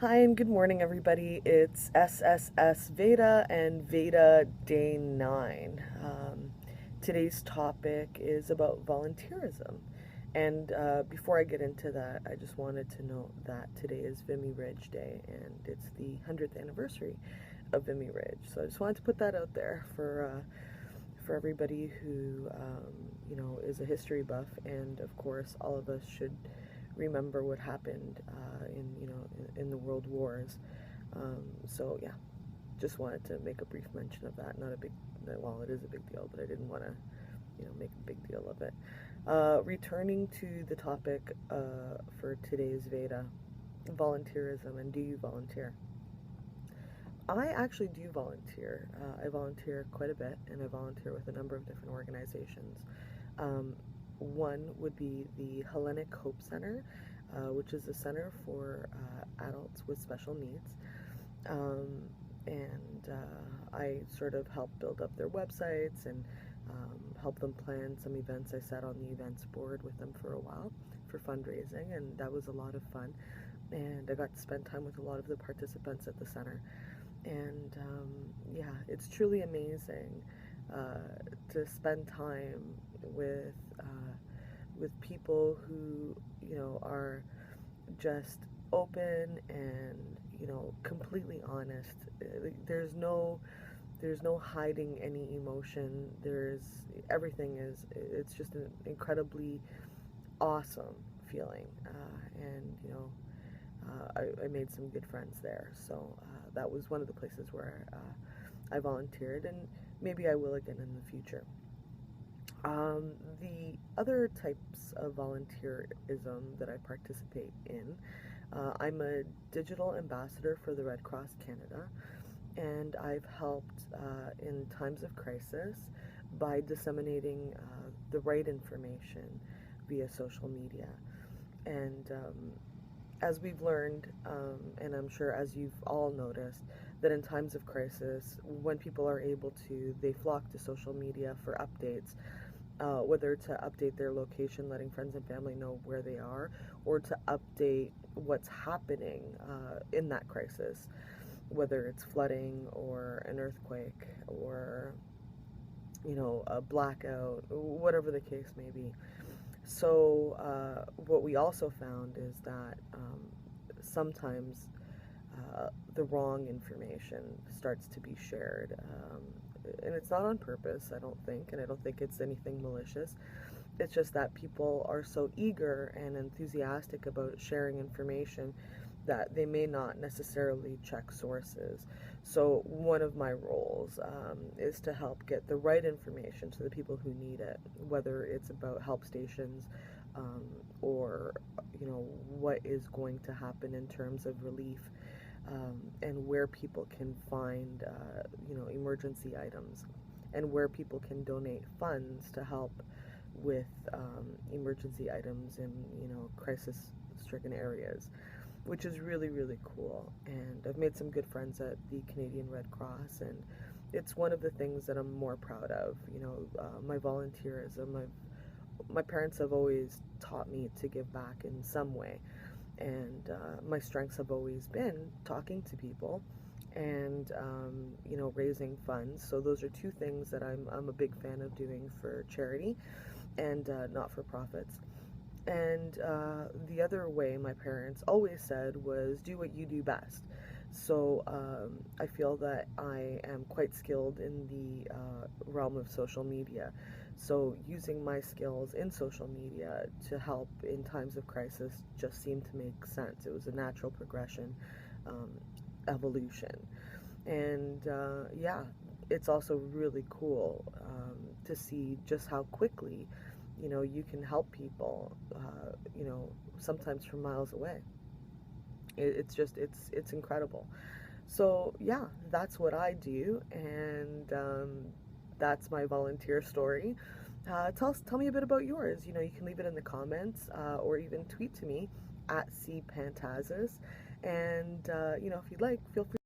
Hi and good morning, everybody. It's SSSVEDA and VEDA Day 9. Today's topic is about volunteerism. And before I get into that, I just wanted to note that today is Vimy Ridge Day and it's the 100th anniversary of Vimy Ridge. So I just wanted to put that out there for everybody who is a history buff, and of course all of us should remember what happened in the world wars. So yeah, just wanted to make a brief mention of that. Not a big, well, it is a big deal, but I didn't want to make a big deal of it. Returning to the topic for today's VEDA, volunteerism, and do you volunteer? I actually do volunteer. I volunteer quite a bit, and I volunteer with a number of different organizations. Um, One would be the Hellenic Hope Center, which is a center for adults with special needs. Um, and I sort of help build up their websites and help them plan some events. I sat on the events board with them for a while for fundraising, and that was a lot of fun. And I got to spend time with a lot of the participants at the center. And yeah, it's truly amazing to spend time with people who are just open and completely honest. There's no hiding any emotion. Everything is, it's just an incredibly awesome feeling, and I made some good friends there. So that was one of the places where I volunteered, and maybe I will again in the future. The other types of volunteerism that I participate in, I'm a digital ambassador for the Red Cross Canada, and I've helped in times of crisis by disseminating the right information via social media. And as we've learned, and I'm sure as you've all noticed, that in times of crisis, when people are able to, they flock to social media for updates, whether to update their location, letting friends and family know where they are, or to update what's happening in that crisis, whether it's flooding or an earthquake or a blackout, whatever the case may be. So what we also found is that sometimes the wrong information starts to be shared. And it's not on purpose, I don't think, and I don't think it's anything malicious. It's just that people are so eager and enthusiastic about sharing information that they may not necessarily check sources. So one of my roles is to help get the right information to the people who need it, whether it's about help stations or what is going to happen in terms of relief, and where people can find emergency items, and where people can donate funds to help with emergency items in crisis-stricken areas, which is really, really cool. And I've made some good friends at the Canadian Red Cross, and it's one of the things that I'm more proud of. My volunteerism. My parents have always taught me to give back in some way, and my strengths have always been talking to people and raising funds. So those are two things that I'm a big fan of doing for charity and not-for-profits. And the other way my parents always said was do what you do best. So I feel that I am quite skilled in the realm of social media. So using my skills in social media to help in times of crisis just seemed to make sense. It was a natural progression, evolution. And yeah, it's also really cool to see just how quickly you can help people, sometimes from miles away. It's incredible. So yeah, that's what I do, and that's my volunteer story. Tell me a bit about yours. You can leave it in the comments, or even tweet to me at cpantazis. And if you'd like, feel free